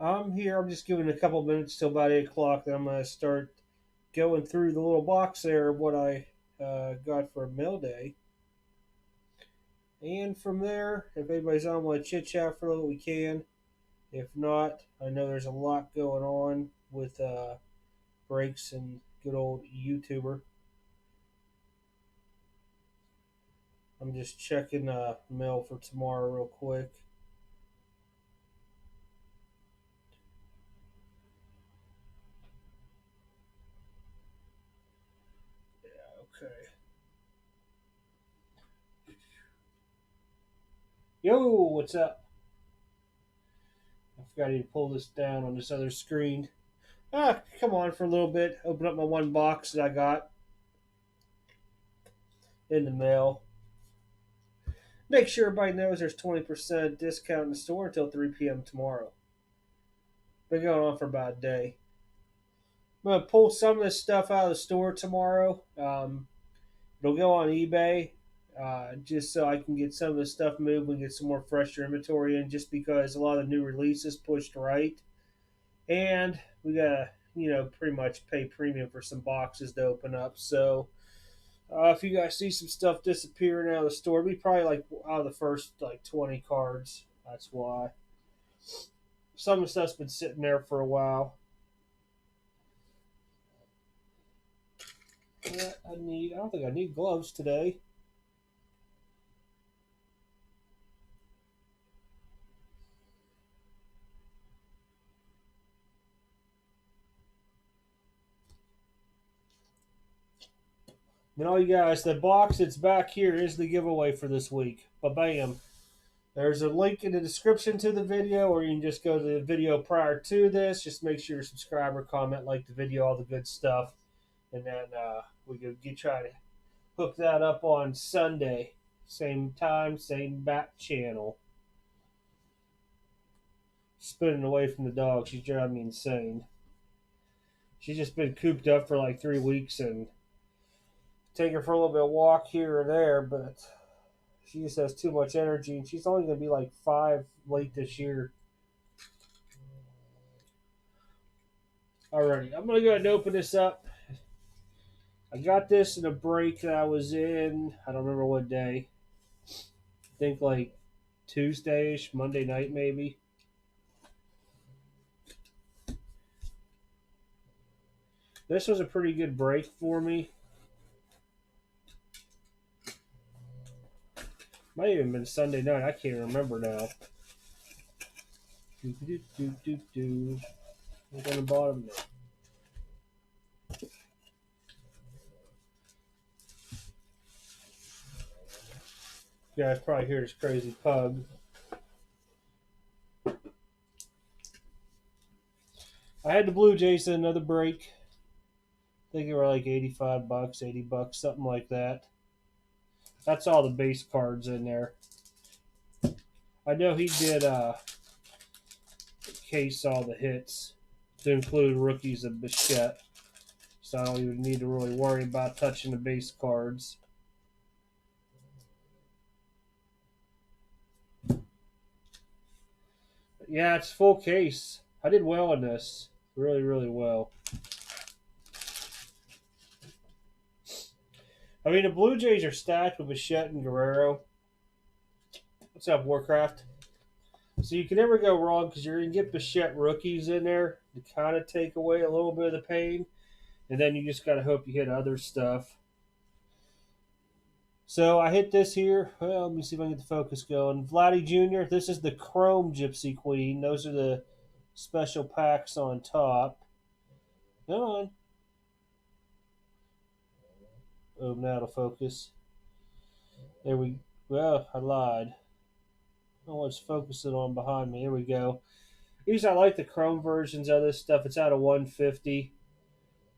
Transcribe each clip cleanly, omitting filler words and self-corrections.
I'm here. I'm just giving a couple minutes till about 8 o'clock. Then I'm going to start going through the little box there of what I got for mail day. And from there, if anybody's on, want to chit chat for a little, we can. If not, I know there's a lot going on with breaks and good old YouTuber. I'm just checking mail for tomorrow real quick. Okay. Yo, what's up? I forgot to pull this down on this other screen. Come on for a little bit. Open up my one box that I got in the mail. Make sure everybody knows there's 20% discount in the store until 3 p.m. tomorrow. Been going on for about a day. I'm going to pull some of this stuff out of the store tomorrow. It'll go on eBay just so I can get some of the stuff moved and get some more fresher inventory in just because a lot of the new releases pushed right. And we got to, pretty much pay premium for some boxes to open up. So if you guys see some stuff disappearing out of the store, it'll be probably like out of the first like 20 cards. That's why. Some of the stuff's been sitting there for a while. I don't think I need gloves today. And all you guys, the box that's back here is the giveaway for this week. Ba bam. There's a link in the description to the video, or you can just go to the video prior to this. Just make sure you're a subscriber, comment, like the video, all the good stuff. And then we can try to hook that up on Sunday. Same time, same back channel. Spinning away from the dog. She's driving me insane. She's just been cooped up for like 3 weeks and take her for a little bit of walk here or there, but she just has too much energy, and she's only going to be like 5 late this year. Alrighty, I'm going to go ahead and open this up. I got this in a break that I was in. I don't remember what day. I think like Tuesday-ish, Monday night maybe. This was a pretty good break for me. Might have even been Sunday night. I can't remember now. Look on the bottom there. You guys probably hear this crazy pug. I had the Blue Jays in another break. I think they were like $85, $80, something like that. That's all the base cards in there. I know he did case all the hits to include rookies of Bichette, so I don't even need to really worry about touching the base cards. Yeah, it's full case. I did well in this. Really, really well. I mean, the Blue Jays are stacked with Bichette and Guerrero. What's up, Warcraft? So you can never go wrong because you're going to get Bichette rookies in there to kind of take away a little bit of the pain. And then you just got to hope you hit other stuff. So I hit this here. Well, let me see if I can get the focus going. Vladdy Jr., this is the Chrome Gypsy Queen. Those are the special packs on top. Come on. Oh, now it'll focus. There we well, I lied. Oh, let's focus it on behind me. Here we go. Usually I like the Chrome versions of this stuff. It's out of 150.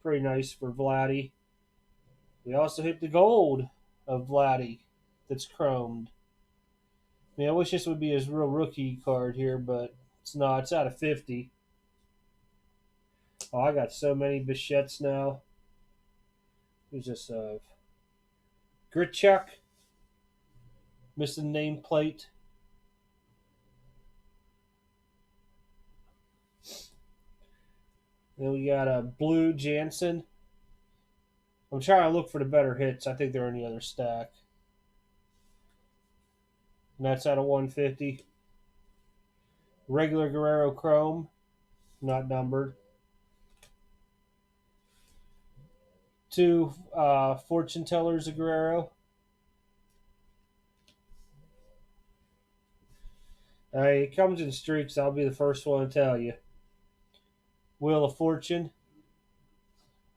Pretty nice for Vladdy. We also hit the gold of Vladdy that's chromed. I mean, I wish this would be his real rookie card here, but it's not. It's out of 50. Oh, I got so many Bichettes now. Who's this of? Grichuk. Missing nameplate. Then we got a blue Jansen. I'm trying to look for the better hits. I think they're in the other stack. And that's out of 150. Regular Guerrero Chrome, not numbered. Two Fortune Tellers of Guerrero. It comes in streaks. I'll be the first one to tell you. Wheel of Fortune.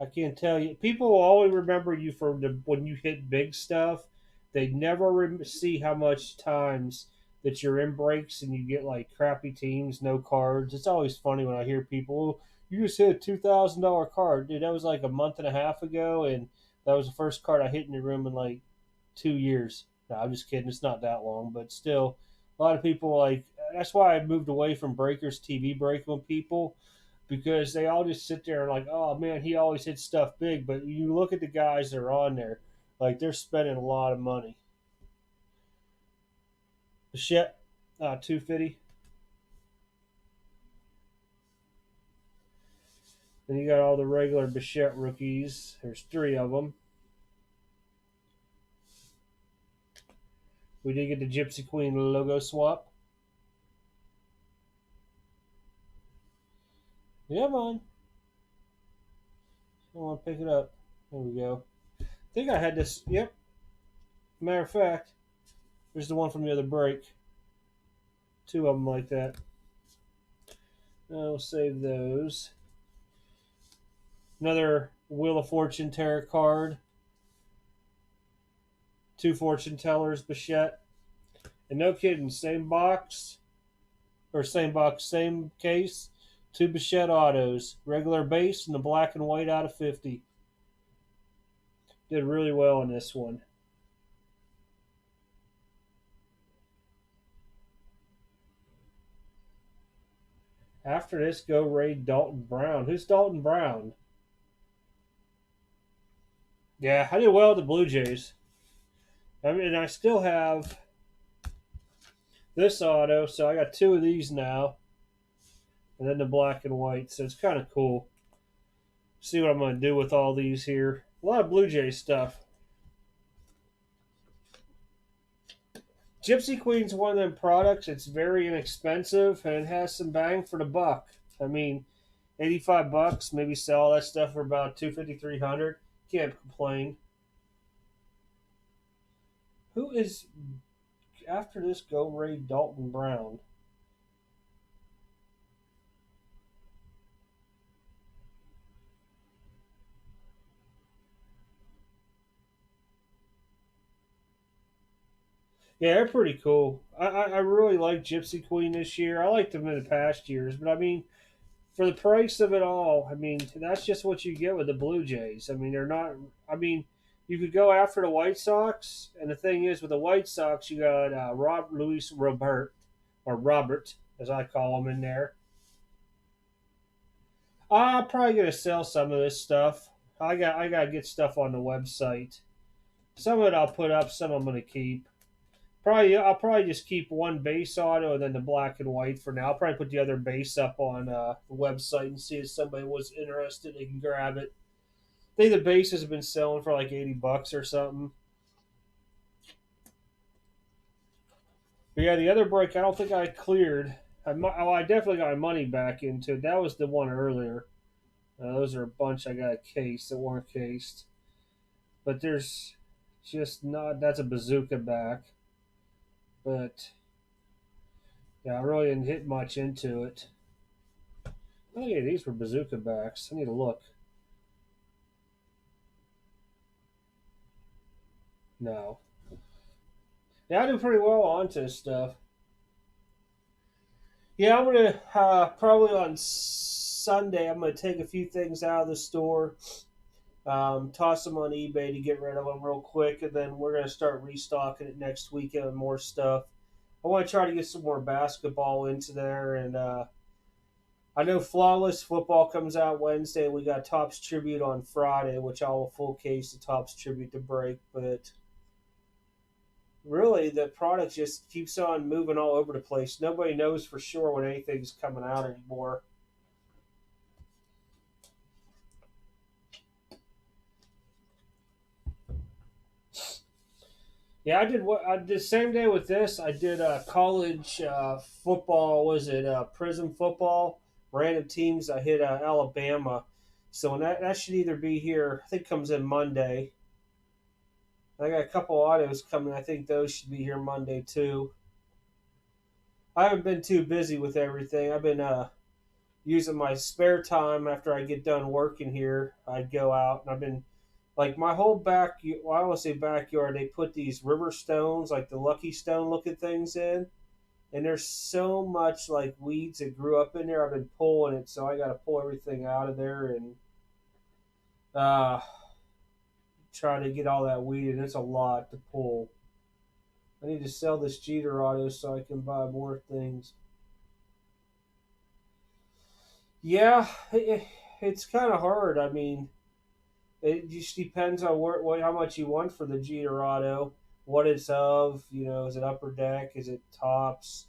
I can't tell you. People will always remember you for when you hit big stuff. They never see how much times that you're in breaks and you get like crappy teams, no cards. It's always funny when I hear people, "Oh, you just hit a $2,000 card." Dude, that was like a month and a half ago, and that was the first card I hit in the room in like 2 years. No, I'm just kidding. It's not that long, but still, a lot of people like. That's why I moved away from breakers, TV breaking with people, because they all just sit there and like, oh man, he always hits stuff big. But you look at the guys that are on there, like they're spending a lot of money. Bichette, 250. Then you got all the regular Bichette rookies. There's three of them. We did get the Gypsy Queen logo swap. Yeah, man. I want to pick it up. There we go. I think I had this. Yep. Matter of fact, there's the one from the other break. Two of them like that. I'll save those. Another Wheel of Fortune tarot card. Two fortune tellers, Bichette. And no kidding, same box, same case. Two Bichette autos, regular base and the black and white out of 50. Did really well in this one. After this, go raid Dalton Brown. Who's Dalton Brown? Yeah, I did well with the Blue Jays. I mean, I still have this auto, so I got two of these now. And then the black and white, so it's kind of cool. See what I'm going to do with all these here. A lot of Blue Jay stuff. Gypsy Queen's one of them products. It's very inexpensive and it has some bang for the buck. I mean, $85, maybe sell that stuff for about 250, 300. Can't complain. Who is after this? Go raid Dalton Brown. Yeah, they're pretty cool. I really like Gypsy Queen this year. I liked them in the past years, but I mean, for the price of it all, I mean, that's just what you get with the Blue Jays. I mean, they're not. I mean, you could go after the White Sox, and the thing is, with the White Sox, you got Robert, as I call him, in there. I'm probably gonna sell some of this stuff. I gotta get stuff on the website. Some of it I'll put up, some I'm gonna keep. I'll probably just keep one base auto and then the black and white for now. I'll probably put the other base up on the website and see if somebody was interested. They can grab it. I think the bases have been selling for like $80 or something. But yeah, the other break I don't think I cleared. I definitely got my money back into it. That was the one earlier. Those are a bunch I got cased that weren't cased. But there's just not. That's a bazooka back. But yeah, I really didn't hit much into it. Oh yeah, these were bazooka backs. I need to look. No. Yeah, I do pretty well on this stuff. Yeah, I'm gonna probably on Sunday. I'm gonna take a few things out of the store, toss them on eBay to get rid of them real quick, and then we're gonna start restocking it next weekend with more stuff. I want to try to get some more basketball into there, and I know Flawless Football comes out Wednesday. We got Topps Tribute on Friday, which I'll full case the Topps Tribute to break. But really, the product just keeps on moving all over the place. Nobody knows for sure when anything's coming out anymore. Yeah, I did what I did same day with this. I did college football. Was it prison football? Random teams. I hit Alabama. So when that should either be here. I think comes in Monday. I got a couple autos coming. I think those should be here Monday too. I haven't been too busy with everything. I've been using my spare time after I get done working here. I'd go out and I've been like my whole back. Well, I don't want to say backyard. They put these river stones, like the lucky stone looking things in, and there's so much like weeds that grew up in there. I've been pulling it, so I got to pull everything out of there and uh, try to get all that weed. And it's a lot to pull. I need to sell this Jeter auto so I can buy more things. Yeah, it's kind of hard. I mean, it just depends on how much you want for the Jeter auto, what it's of. Is it upper deck? Is it tops?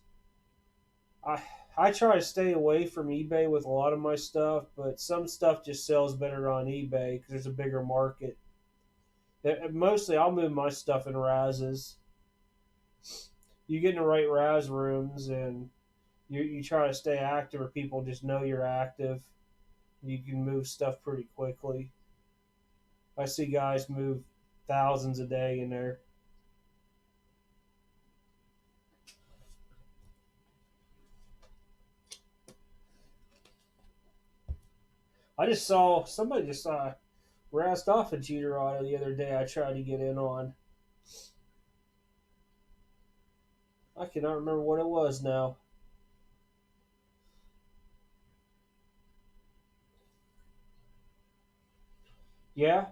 I I try to stay away from eBay with a lot of my stuff, but some stuff just sells better on eBay because there's a bigger market. Mostly, I'll move my stuff in Razes. You get in the right Raz rooms, and you try to stay active, or people just know you're active. You can move stuff pretty quickly. I see guys move thousands a day in there. I just saw somebody just razzed off a Jeter auto the other day. I tried to get in on. I cannot remember what it was now. Yeah,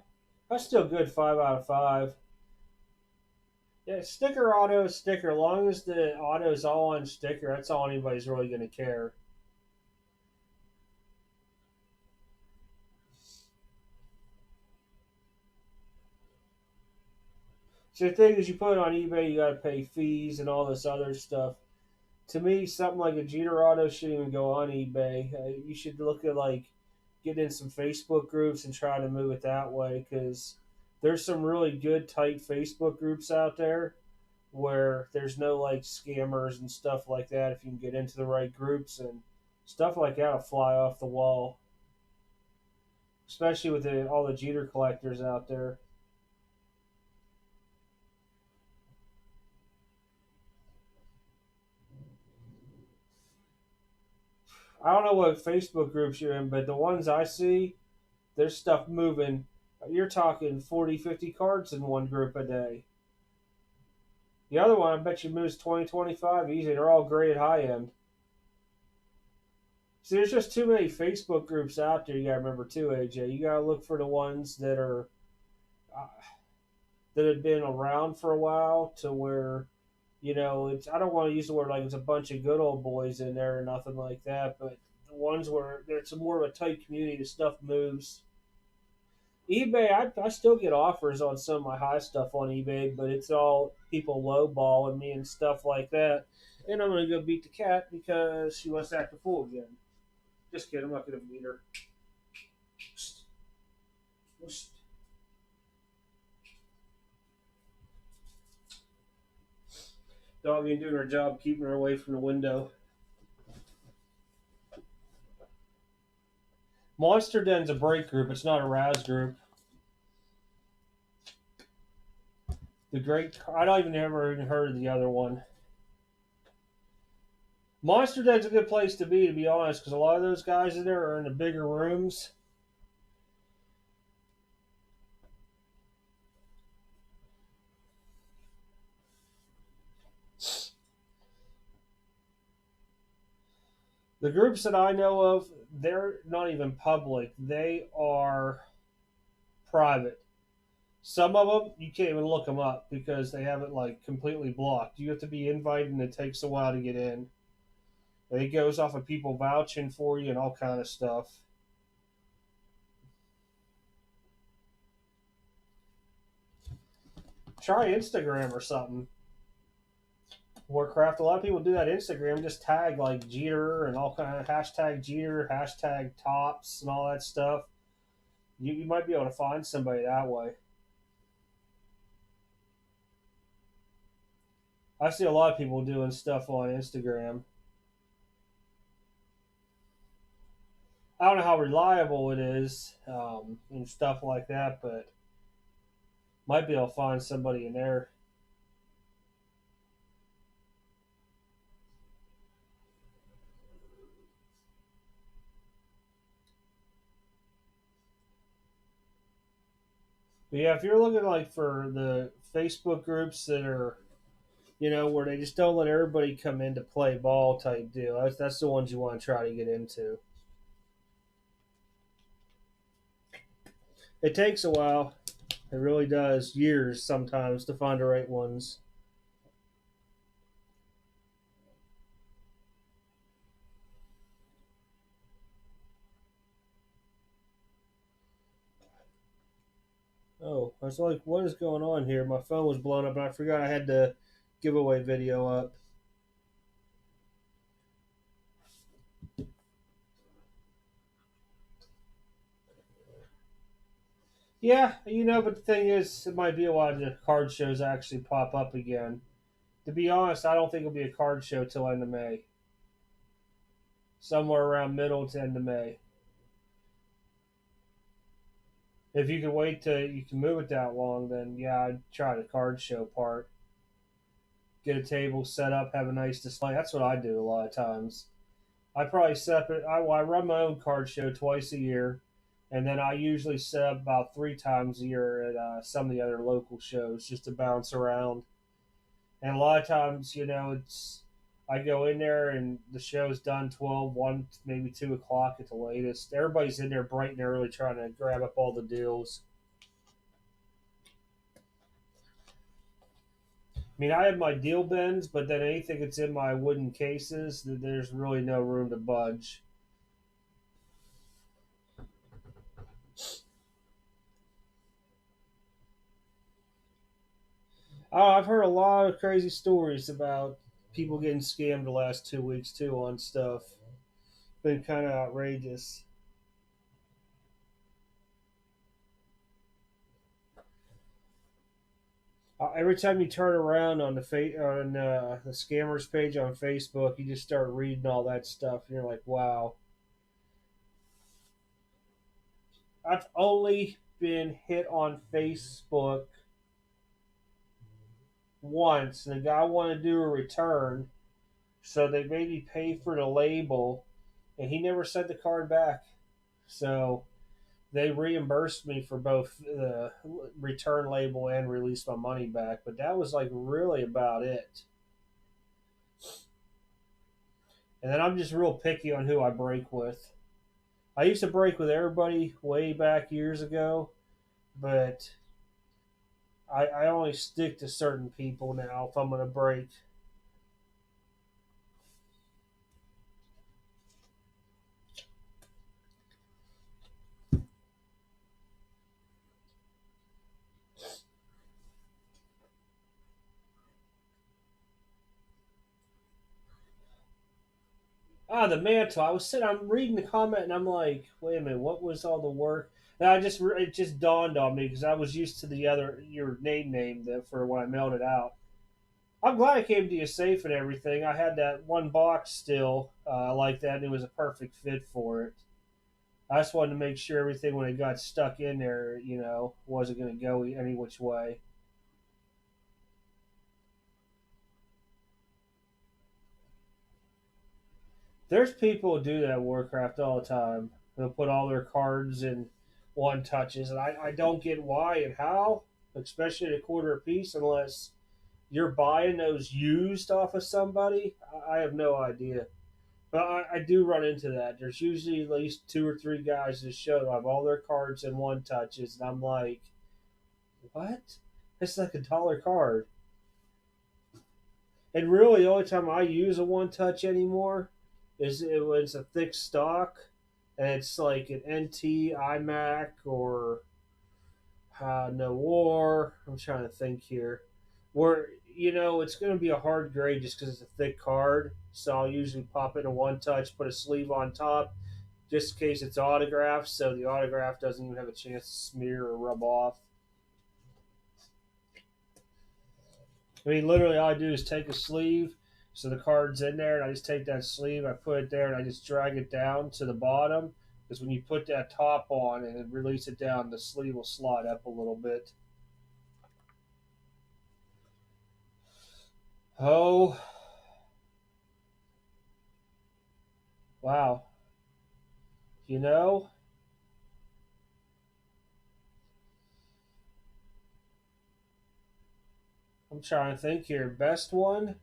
that's still good. 5 out of 5. Yeah, sticker auto sticker. As long as the auto is all on sticker, that's all anybody's really going to care. So the thing is, you put it on eBay, you got to pay fees and all this other stuff. To me, something like a Jeter auto shouldn't even go on eBay. You should look at like getting in some Facebook groups and try to move it that way because there's some really good tight Facebook groups out there where there's no like scammers and stuff like that if you can get into the right groups and stuff like that will fly off the wall, especially with all the Jeter collectors out there. I don't know what Facebook groups you're in, but the ones I see, there's stuff moving. You're talking 40, 50 cards in one group a day. The other one, I bet you moves 20, 25 easy. They're all graded high end. See, there's just too many Facebook groups out there. You got to remember too, AJ. You got to look for the ones uh, that have been around for a while, to where it's. I don't want to use the word like it's a bunch of good old boys in there or nothing like that, but the ones where it's more of a tight community, the stuff moves. eBay, I still get offers on some of my high stuff on eBay, but it's all people lowballing me and stuff like that. And I'm gonna go beat the cat because she wants to act a fool again. Just kidding, I'm not gonna beat her. Dog ain't doing her job keeping her away from the window. Monster Den's a break group. It's not a Raz group. The Great. I don't even ever even heard of the other one. Monster Den's a good place to be honest, because a lot of those guys in there are in the bigger rooms. The groups that I know of, they're not even public. They are private. Some of them you can't even look them up because they have it like completely blocked. You have to be invited, and it takes a while to get in. It goes off of people vouching for you and all kind of stuff. Try Instagram or something. Warcraft. A lot of people do that Instagram. Just tag like Jeter and all kind of hashtag Jeter, hashtag tops, and all that stuff. You might be able to find somebody that way. I see a lot of people doing stuff on Instagram. I don't know how reliable it is and stuff like that, but might be able to find somebody in there. But yeah, if you're looking like for the Facebook groups that are, where they just don't let everybody come in to play ball type deal, that's the ones you want to try to get into. It takes a while. It really does. Years sometimes to find the right ones. Oh, I was like, what is going on here? My phone was blown up and I forgot I had the giveaway video up. Yeah, but the thing is, it might be a while the card shows actually pop up again. To be honest, I don't think it'll be a card show till end of May. Somewhere around middle to end of May. If you can wait till you can move it that long, then yeah, I'd try the card show part. Get a table set up, have a nice display. That's what I do a lot of times. I probably set up it. I run my own card show twice a year, and then I usually set up about 3 times a year at some of the other local shows just to bounce around. And a lot of times, it's I go in there and the show's done 12, 1, maybe 2 o'clock at the latest. Everybody's in there bright and early trying to grab up all the deals. I mean, I have my deal bins, but then anything that's in my wooden cases, there's really no room to budge. Oh, I've heard a lot of crazy stories about people getting scammed the last 2 weeks too on stuff. Been kind of outrageous. Every time you turn around on the scammers page on Facebook, you just start reading all that stuff, and you're like, "Wow." I've only been hit on Facebook once. The guy wanted to do a return, so they made me pay for the label, and he never sent the card back. So they reimbursed me for both the return label and released my money back. But that was like really about it. And then I'm just real picky on who I break with. I used to break with everybody way back years ago, but I only stick to certain people now if I'm going to break. The mantle. I'm reading the comment, and I'm like, wait a minute, what was all the work? And it just dawned on me because I was used to your name that for when I mailed it out. I'm glad it came to you safe and everything. I had that one box still like that, and it was a perfect fit for it. I just wanted to make sure everything when it got stuck in there, wasn't going to go any which way. There's people who do that in Warcraft all the time. They'll put all their cards in one touches, and I don't get why and how, especially at a quarter a piece, unless you're buying those used off of somebody. I have no idea. But I do run into that. There's usually at least 2 or 3 guys that show that have all their cards in one touches, and I'm like, what? It's like a dollar card. And really, the only time I use a one touch anymore is it was a thick stock, and it's like an NT iMac or No War. I'm trying to think here. Where it's going to be a hard grade just because it's a thick card. So I'll usually pop it in one touch, put a sleeve on top, just in case it's autographed, so the autograph doesn't even have a chance to smear or rub off. I mean, literally, all I do is take a sleeve, so the card's in there, and I just take that sleeve, I put it there, and I just drag it down to the bottom. Because when you put that top on and release it down, the sleeve will slide up a little bit. Oh, wow. You know, I'm trying to think here. Best one?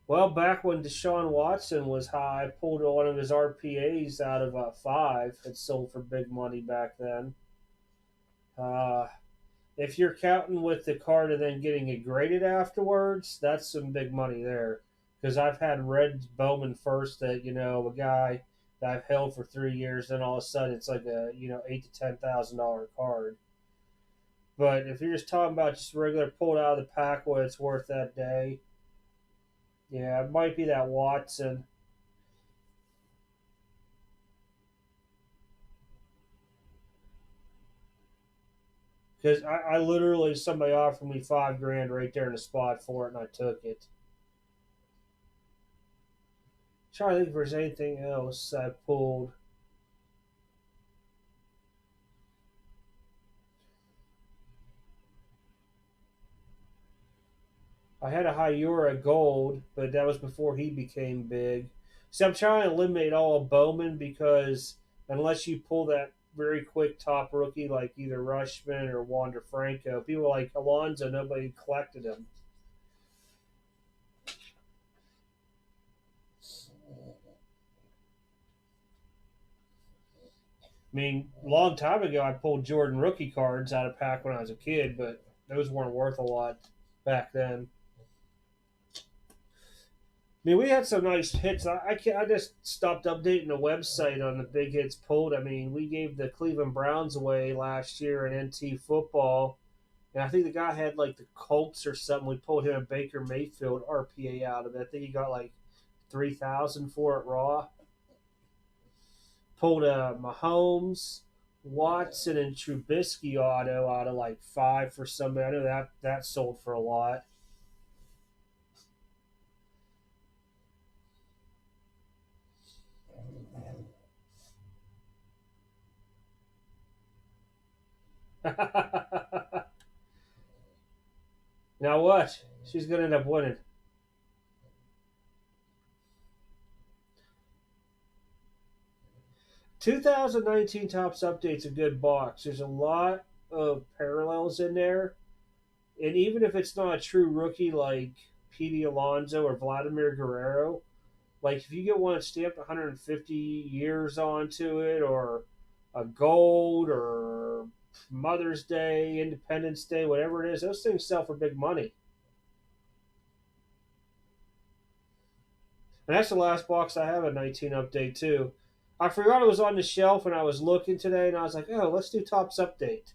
Well, back when Deshaun Watson was high, I pulled one of his RPAs out of five. It sold for big money back then. Uh, if you're counting with the card and then getting it graded afterwards, that's some big money there. Because I've had Red Bowman first that a guy that I've held for 3 years, then all of a sudden it's like a $8,000 to $10,000 card. But if you're just talking about just regular pulled out of the pack what it's worth that day, yeah, it might be that Watson. Because I literally somebody offered me 5 grand right there in the spot for it, and I took it. Trying to think if there's anything else I pulled. I had a Hyura Gold, but that was before he became big. So I'm trying to eliminate all of Bowman because unless you pull that very quick top rookie like either Rushman or Wander Franco, people like Alonzo, nobody collected him. I mean, a long time ago, I pulled Jordan rookie cards out of pack when I was a kid, but those weren't worth a lot back then. I mean, we had some nice hits. I just stopped updating the website on the big hits pulled. I mean, we gave the Cleveland Browns away last year in NT football, and I think the guy had like the Colts or something. We pulled him a Baker Mayfield RPA out of it. I think he got like 3,000 for it raw. Pulled a Mahomes, Watson, and Trubisky auto out of like five for somebody. I know that sold for a lot. Now what? She's gonna end up winning. 2019 Tops Update's a good box. There's a lot of parallels in there, and even if it's not a true rookie like Pete Alonso or Vladimir Guerrero, like if you get one that's stamped 150 years onto it, or a gold, or Mother's Day, Independence Day, whatever it is, those things sell for big money. And that's the last box I have a 19 update too. I forgot it was on the shelf and I was looking today, and I was like, oh, let's do Tops Update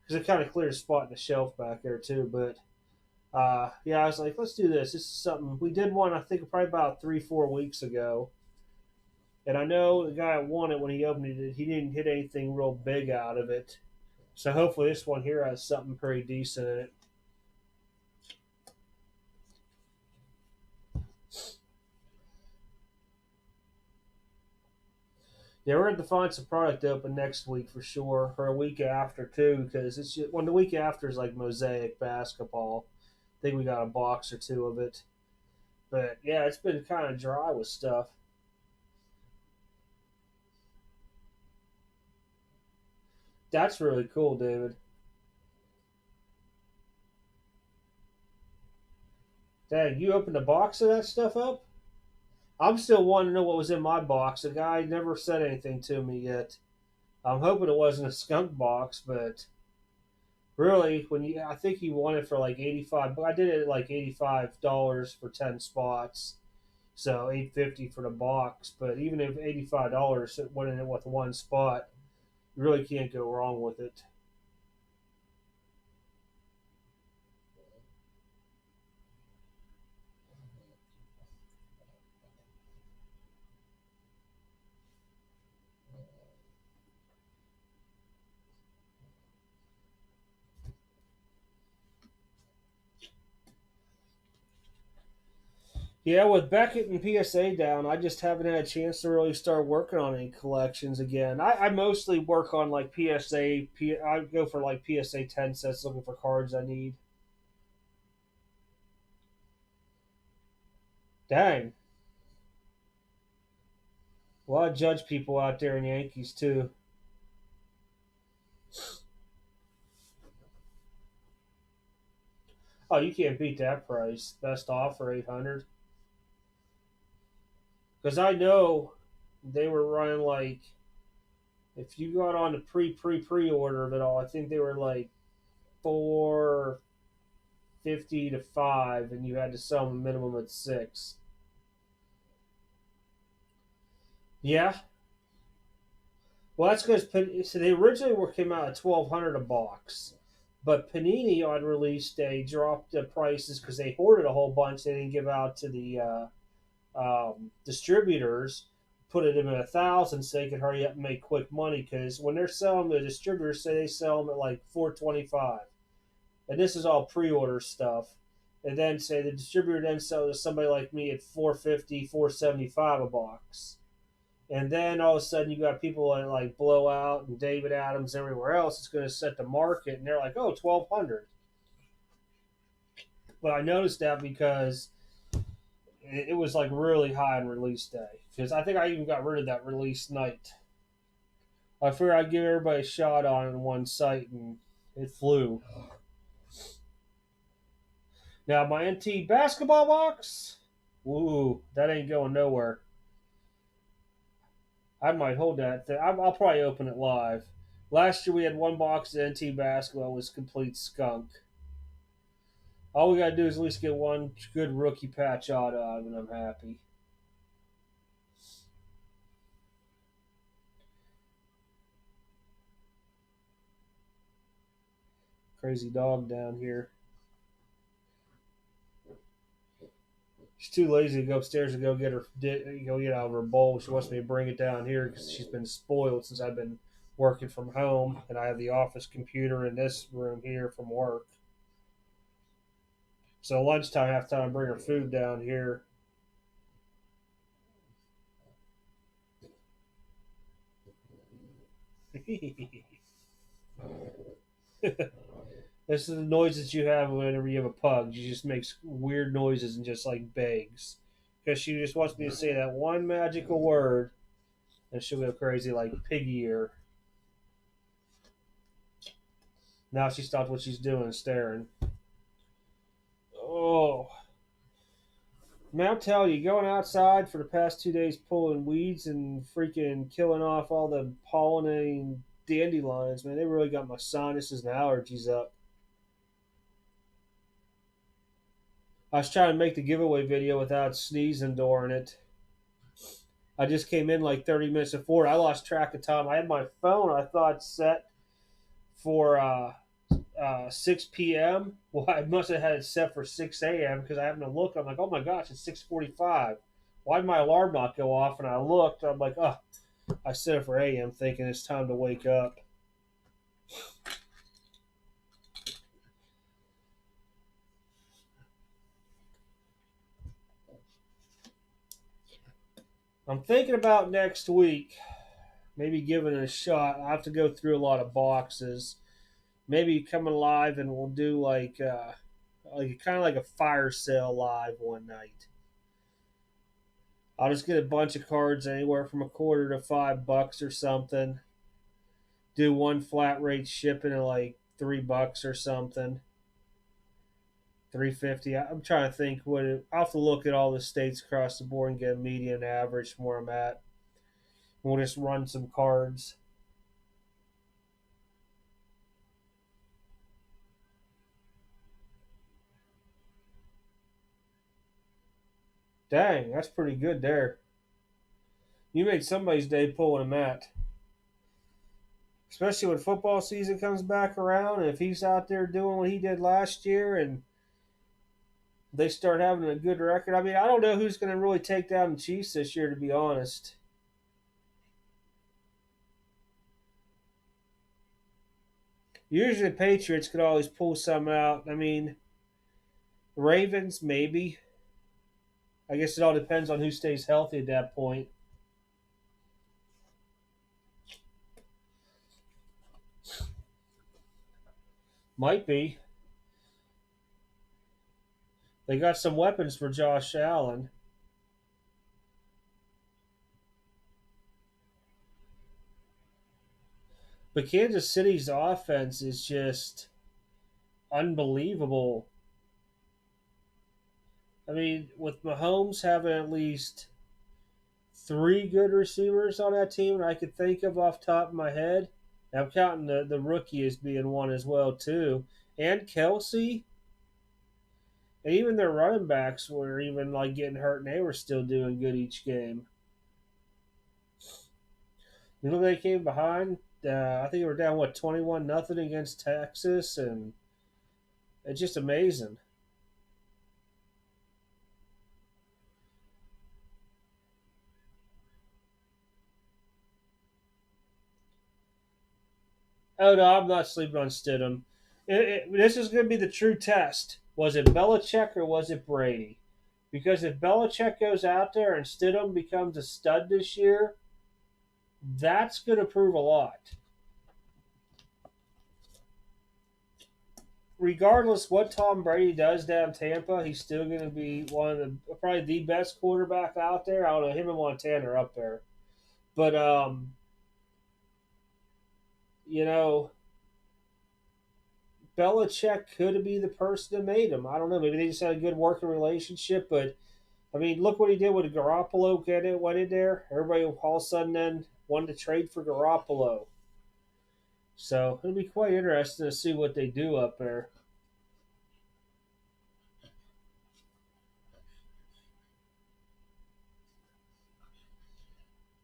because it kind of cleared a spot in the shelf back there too. But yeah, I was like, let's do this. This is something we did one, I think, probably about 3-4 weeks ago. And I know the guy won it when he opened it. He didn't hit anything real big out of it. So hopefully this one here has something pretty decent in it. Yeah, we're going to find some product open next week for sure, or a week after too, because it's just, when the week after is like Mosaic basketball. I think we got a box or two of it. But yeah, it's been kind of dry with stuff. That's really cool, David. Dang, you opened a box of that stuff up? I'm still wanting to know what was in my box. The guy never said anything to me yet. I'm hoping it wasn't a skunk box, but really, I think he won it for like 85. But I did it at like $85 for 10 spots, so 850 for the box. But even if $85 winning it with one spot, you really can't go wrong with it. Yeah, with Beckett and PSA down, I just haven't had a chance to really start working on any collections again. I mostly work on like PSA. I go for like PSA 10 sets looking for cards I need. Dang. A lot of judge people out there in Yankees too. Oh, you can't beat that price. Best offer 800. Because I know they were running like if you got on the pre order of it all, I think they were like 450 to 5, and you had to sell them a minimum at 6. Yeah, well, that's because so they originally came out at 1,200 a box, but Panini on release day dropped the prices because they hoarded a whole bunch. They didn't give out to the distributors. Put it in at 1,000 so they could hurry up and make quick money. Because when they're selling, the distributors say they sell them at like 425, and this is all pre-order stuff. And then say the distributor then sells to somebody like me at 450, 475 a box. And then all of a sudden, you got people like Blowout and David Adams everywhere else. It's going to set the market, and they're like, "Oh, 1,200." But I noticed that because it was like really high on release day. Because I think I even got rid of that release night. I figured I'd give everybody a shot on it in one site, and it flew. Now my NT basketball box, ooh, that ain't going nowhere. I might hold that. I'll probably open it live. Last year we had one box of NT basketball. It was complete skunk. All we gotta do is at least get one good rookie patch auto out of it, and I'm happy. Crazy dog down here. She's too lazy to go upstairs and go get out of her bowl. She wants me to bring it down here because she's been spoiled since I've been working from home, and I have the office computer in this room here from work. So lunchtime, I have time to bring her food down here. This is the noises you have whenever you have a pug. She just makes weird noises and just like begs because she just wants me to say that one magical word, and she'll go crazy like piggy ear. Now she stopped what she's doing and staring. Oh, man, I'm telling you, going outside for the past 2 days pulling weeds and freaking killing off all the pollinating dandelions, man, they really got my sinuses and allergies up. I was trying to make the giveaway video without sneezing during it. I just came in like 30 minutes before. I lost track of time. I had my phone, I thought, set for 6 p.m. Well, I must have had it set for 6 a.m. because I happened to look. I'm like, oh my gosh, it's 6:45. Why did my alarm not go off? And I looked. I'm like, oh, I set it for a.m. thinking it's time to wake up. I'm thinking about next week, maybe giving it a shot. I have to go through a lot of boxes. Maybe coming live and we'll do like kind of like a fire sale live one night. I'll just get a bunch of cards anywhere from a quarter to $5 or something. Do one flat rate shipping at like $3 or something. 350. I'm trying to think I'll have to look at all the states across the board and get a median average from where I'm at. We'll just run some cards. Dang, that's pretty good there. You made somebody's day pulling a mat. Especially when football season comes back around, and if he's out there doing what he did last year and they start having a good record. I mean, I don't know who's going to really take down the Chiefs this year, to be honest. Usually the Patriots could always pull some out. I mean, Ravens, maybe. I guess it all depends on who stays healthy at that point. Might be. They got some weapons for Josh Allen. But Kansas City's offense is just unbelievable. I mean, with Mahomes having at least three good receivers on that team that I could think of off the top of my head. And I'm counting the rookie as being one as well too. And Kelsey. And even their running backs were even like getting hurt and they were still doing good each game. You know they came behind. I think they were down 21-0 against Texas, and it's just amazing. Oh no, I'm not sleeping on Stidham. This is going to be the true test. Was it Belichick or was it Brady? Because if Belichick goes out there and Stidham becomes a stud this year, that's going to prove a lot. Regardless what Tom Brady does down Tampa, he's still going to be one of the probably the best quarterback out there. I don't know, him and Montana are up there, but you know, Belichick could be the person that made him. I don't know. Maybe they just had a good working relationship, but I mean, look what he did with Garoppolo. Went in there. Everybody all of a sudden then wanted to trade for Garoppolo. So it'll be quite interesting to see what they do up there.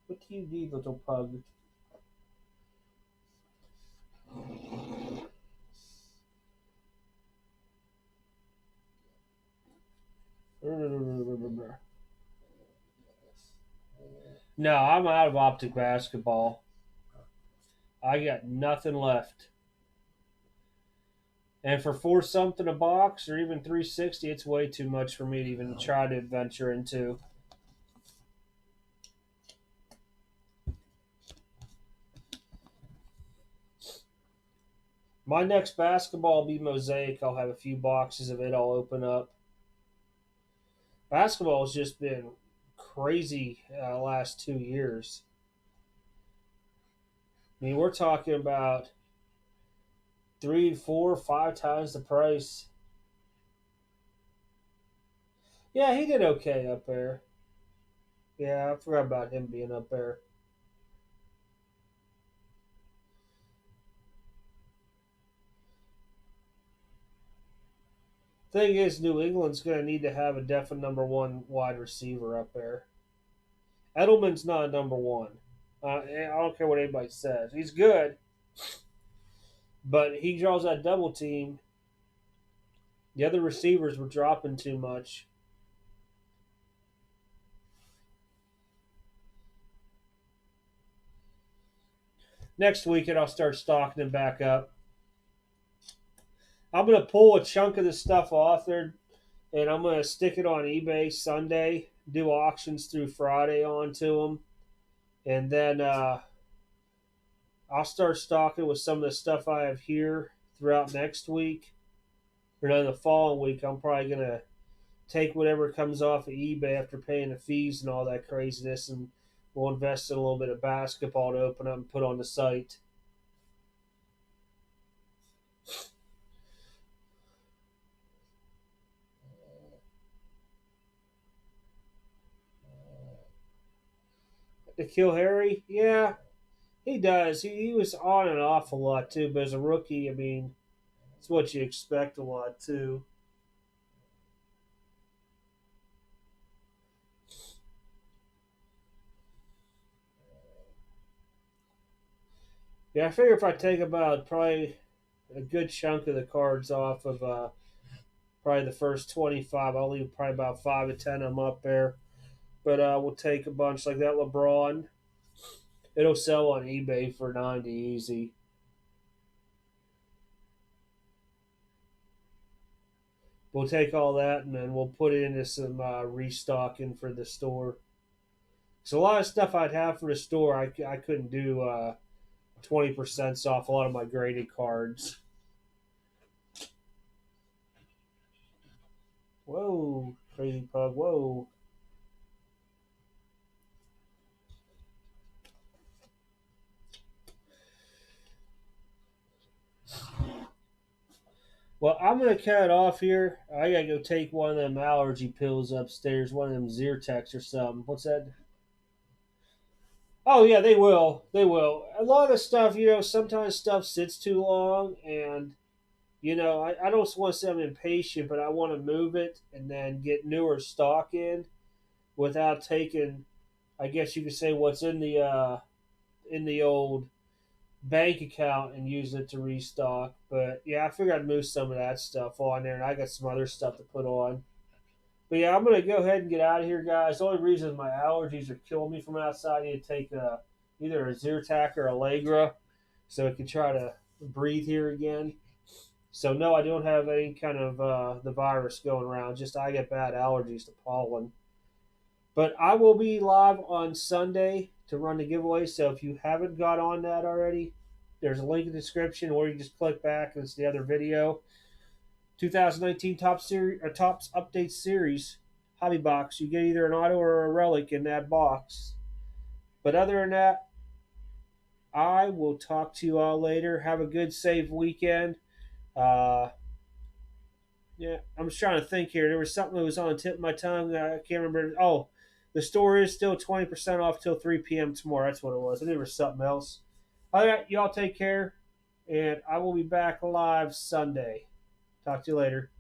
What do you need, little pug? No, I'm out of optic basketball. I got nothing left. And for four something a box or even 360, it's way too much for me to even try to venture into. My next basketball will be Mosaic. I'll have a few boxes of it. I'll open up. Basketball has just been crazy last 2 years. I mean, we're talking about three, four, five times the price. Yeah, he did okay up there. Yeah, I forgot about him being up there. Thing is, New England's going to need to have a definite number one wide receiver up there. Edelman's not a number one. I don't care what anybody says. He's good, but he draws that double team. The other receivers were dropping too much. Next weekend, I'll start stocking him back up. I'm going to pull a chunk of the stuff off there, and I'm going to stick it on eBay Sunday, do auctions through Friday onto them, and then I'll start stocking with some of the stuff I have here throughout next week. Or then the following week, I'm probably going to take whatever comes off of eBay after paying the fees and all that craziness, and we'll invest in a little bit of basketball to open up and put on the site. To kill Harry, yeah, he does. He was on and off a lot too, but as a rookie, I mean, it's what you expect a lot too. Yeah, I figure if I take about probably a good chunk of the cards off of probably the first 25, I'll leave probably about 5 to 10 of them up there. But we'll take a bunch like that LeBron. It'll sell on eBay for 90 easy. We'll take all that and then we'll put it into some restocking for the store. So a lot of stuff I'd have for the store, I couldn't do 20% off a lot of my graded cards. Whoa, crazy pug, whoa. Well, I'm gonna cut it off here. I gotta go take one of them allergy pills upstairs, one of them Zyrtex or something. What's that? Oh yeah, they will. They will. A lot of stuff, sometimes stuff sits too long, and I don't want to say I'm impatient, but I want to move it and then get newer stock in without taking, I guess you could say, what's in the old bank account and use it to restock. But yeah, I figured I'd move some of that stuff on there, and I got some other stuff to put on. But yeah, I'm gonna go ahead and get out of here, guys. The only reason my allergies are killing me from outside, I need to take either a Zyrtec or Allegra, so I can try to breathe here again. So no, I don't have any kind of the virus going around. Just I get bad allergies to pollen. But I will be live on Sunday to run the giveaway. So if you haven't got on that already, there's a link in the description, or you just click back and it's the other video. 2019 Tops Update Series Hobby Box. You get either an auto or a relic in that box. But other than that, I will talk to you all later. Have a good, safe weekend. Uh, yeah, I'm just trying to think here. There was something that was on the tip of my tongue. I can't remember. Oh, the store is still 20% off till 3 p.m. tomorrow. That's what it was. I knew there was something else. All right, y'all take care, and I will be back live Sunday. Talk to you later.